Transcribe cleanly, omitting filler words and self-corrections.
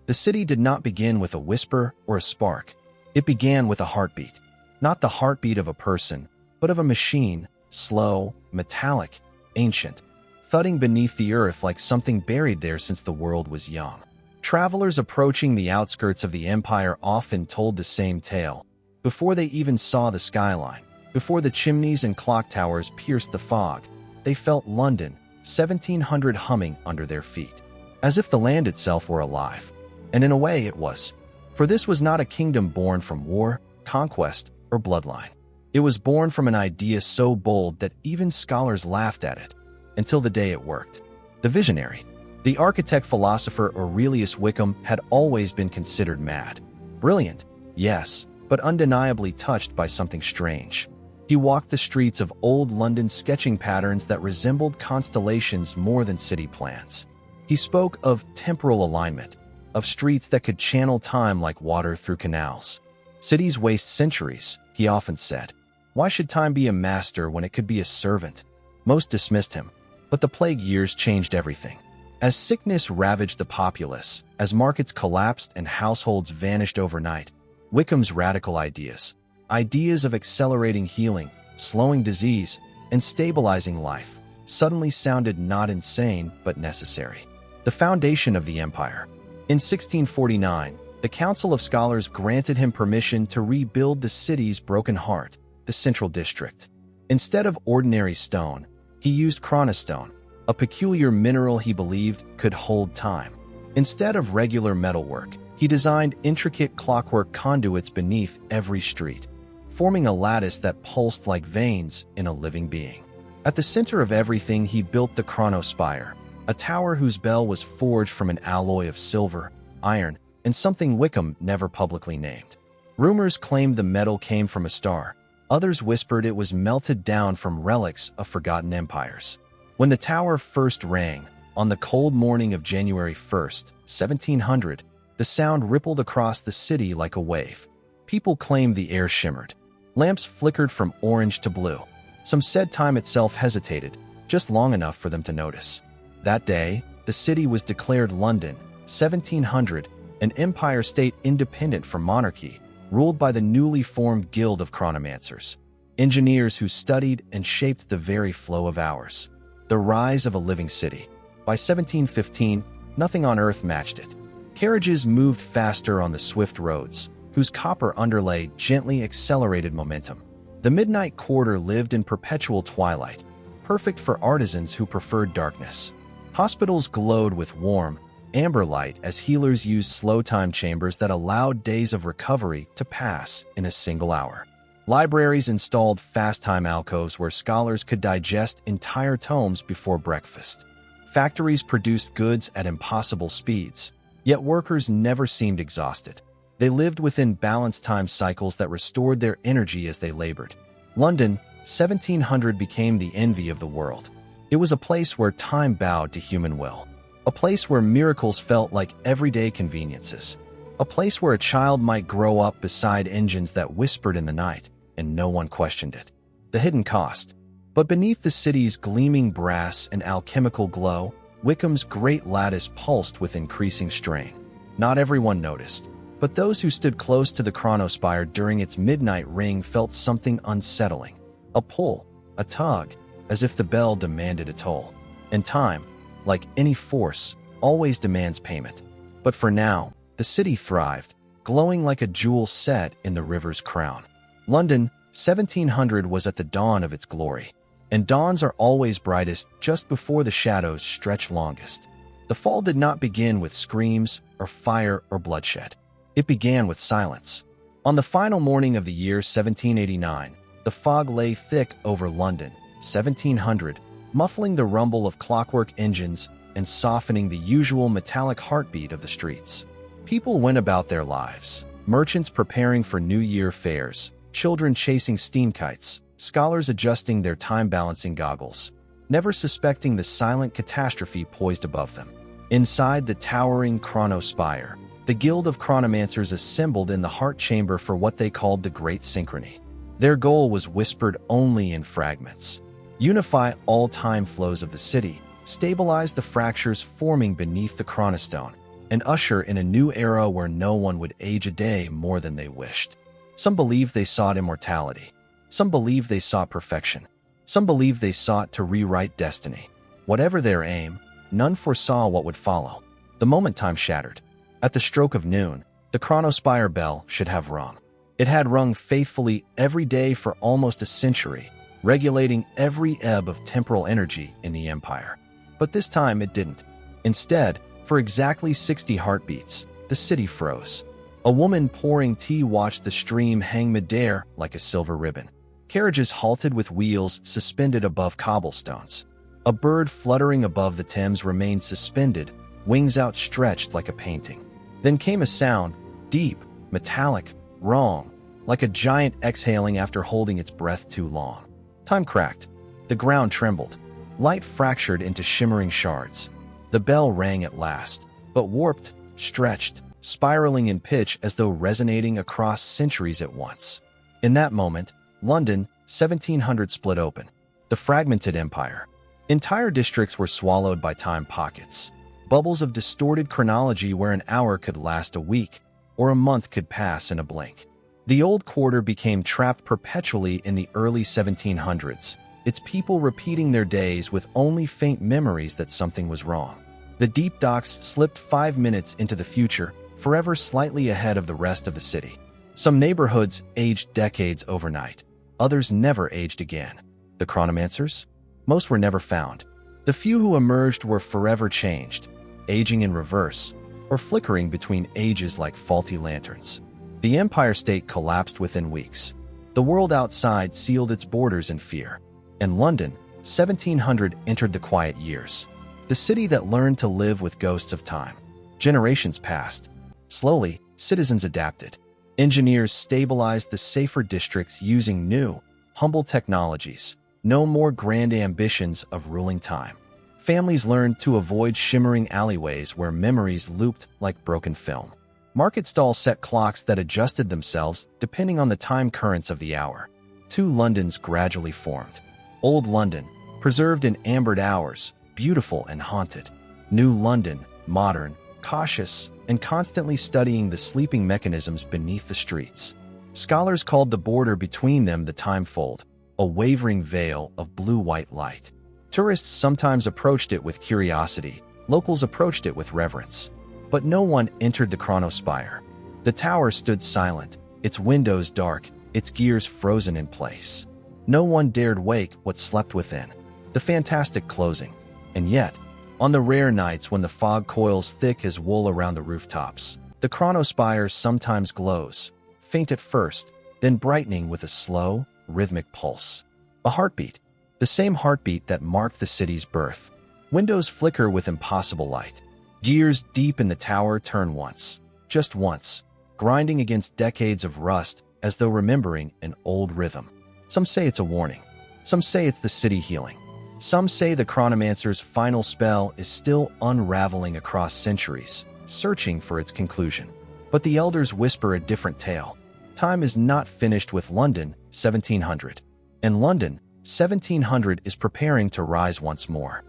The city did not begin with a whisper or a spark. It began with a heartbeat. Not the heartbeat of a person, but of a machine, slow, metallic, ancient, thudding beneath the earth like something buried there since the world was young. Travelers approaching the outskirts of the empire often told the same tale. Before they even saw the skyline, before the chimneys and clock towers pierced the fog, they felt London, 1700 humming under their feet, as if the land itself were alive. And in a way it was. For this was not a kingdom born from war, conquest, or bloodline. It was born from an idea so bold that even scholars laughed at it, until the day it worked. The visionary. The architect-philosopher Aurelius Wickham had always been considered mad. Brilliant, yes, but undeniably touched by something strange. He walked the streets of old London sketching patterns that resembled constellations more than city plans. He spoke of temporal alignment, of streets that could channel time like water through canals. Cities waste centuries, he often said. Why should time be a master when it could be a servant? Most dismissed him, but the plague years changed everything. As sickness ravaged the populace, as markets collapsed and households vanished overnight, Wickham's radical ideas of accelerating healing, slowing disease, and stabilizing life, suddenly sounded not insane but necessary. The foundation of the empire. In 1649, the Council of Scholars granted him permission to rebuild the city's broken heart, the Central District. Instead of ordinary stone, he used chronostone, a peculiar mineral he believed could hold time. Instead of regular metalwork, he designed intricate clockwork conduits beneath every street, forming a lattice that pulsed like veins in a living being. At the center of everything, he built the Chrono-Spire, a tower whose bell was forged from an alloy of silver, iron, and something Wickham never publicly named. Rumors claimed the metal came from a star. Others whispered it was melted down from relics of forgotten empires. When the tower first rang, on the cold morning of January 1st, 1700, the sound rippled across the city like a wave. People claimed the air shimmered. Lamps flickered from orange to blue. Some said time itself hesitated, just long enough for them to notice. That day, the city was declared London, 1700, an empire state independent from monarchy, ruled by the newly formed Guild of Chronomancers, engineers who studied and shaped the very flow of hours. The rise of a living city. By 1715, nothing on earth matched it. Carriages moved faster on the swift roads, whose copper underlay gently accelerated momentum. The midnight quarter lived in perpetual twilight, perfect for artisans who preferred darkness. Hospitals glowed with warm, amber light as healers used slow time chambers that allowed days of recovery to pass in a single hour. Libraries installed fast-time alcoves where scholars could digest entire tomes before breakfast. Factories produced goods at impossible speeds, yet workers never seemed exhausted. They lived within balanced time cycles that restored their energy as they labored. London, 1700 became the envy of the world. It was a place where time bowed to human will. A place where miracles felt like everyday conveniences. A place where a child might grow up beside engines that whispered in the night, and no one questioned it. The hidden cost. But beneath the city's gleaming brass and alchemical glow, Wickham's great lattice pulsed with increasing strain. Not everyone noticed, but those who stood close to the Chrono-Spire during its midnight ring felt something unsettling. A pull, a tug, as if the bell demanded a toll. And time, like any force, always demands payment. But for now, the city thrived, glowing like a jewel set in the river's crown. London, 1700 was at the dawn of its glory. And dawns are always brightest just before the shadows stretch longest. The fall did not begin with screams or fire or bloodshed. It began with silence. On the final morning of the year 1789, the fog lay thick over London, 1700, muffling the rumble of clockwork engines and softening the usual metallic heartbeat of the streets. People went about their lives, merchants preparing for New Year fairs, children chasing steam kites, scholars adjusting their time-balancing goggles, never suspecting the silent catastrophe poised above them. Inside the towering Chrono-Spire, the Guild of Chronomancers assembled in the heart chamber for what they called the Great Synchrony. Their goal was whispered only in fragments. Unify all time flows of the city, stabilize the fractures forming beneath the chronostone, an usher in a new era where no one would age a day more than they wished. Some believed they sought immortality. Some believed they sought perfection. Some believed they sought to rewrite destiny. Whatever their aim, none foresaw what would follow. The moment time shattered. At the stroke of noon, the Chrono-Spire bell should have rung. It had rung faithfully every day for almost a century, regulating every ebb of temporal energy in the Empire. But this time it didn't. Instead, for exactly 60 heartbeats, the city froze. A woman pouring tea watched the stream hang midair like a silver ribbon. Carriages halted with wheels suspended above cobblestones. A bird fluttering above the Thames remained suspended, wings outstretched like a painting. Then came a sound, deep, metallic, wrong, like a giant exhaling after holding its breath too long. Time cracked. The ground trembled. Light fractured into shimmering shards. The bell rang at last, but warped, stretched, spiraling in pitch as though resonating across centuries at once. In that moment, London, 1700 split open. The fragmented empire. Entire districts were swallowed by time pockets. Bubbles of distorted chronology where an hour could last a week, or a month could pass in a blink. The old quarter became trapped perpetually in the early 1700s, its people repeating their days with only faint memories that something was wrong. The deep docks slipped 5 minutes into the future, forever slightly ahead of the rest of the city. Some neighborhoods aged decades overnight. Others never aged again. The chronomancers? Most were never found. The few who emerged were forever changed, aging in reverse, or flickering between ages like faulty lanterns. The Empire State collapsed within weeks. The world outside sealed its borders in fear. And London, 1700, entered the quiet years. The city that learned to live with ghosts of time. Generations passed. Slowly, citizens adapted. Engineers stabilized the safer districts using new, humble technologies. No more grand ambitions of ruling time. Families learned to avoid shimmering alleyways where memories looped like broken film. Market stalls set clocks that adjusted themselves depending on the time currents of the hour. Two Londons gradually formed. Old London, preserved in ambered hours, beautiful and haunted. New London, modern, cautious, and constantly studying the sleeping mechanisms beneath the streets. Scholars called the border between them the time fold, a wavering veil of blue-white light. Tourists sometimes approached it with curiosity, locals approached it with reverence. But no one entered the Chrono-Spire. The tower stood silent, its windows dark, its gears frozen in place. No one dared wake what slept within. The fantastic closing. And yet, on the rare nights when the fog coils thick as wool around the rooftops, the Chrono-Spire sometimes glows, faint at first, then brightening with a slow, rhythmic pulse. A heartbeat. The same heartbeat that marked the city's birth. Windows flicker with impossible light. Gears deep in the tower turn once, just once, grinding against decades of rust as though remembering an old rhythm. Some say it's a warning. Some say it's the city healing. Some say the chronomancer's final spell is still unraveling across centuries, searching for its conclusion. But the elders whisper a different tale. Time is not finished with London, 1700. And London, 1700, is preparing to rise once more.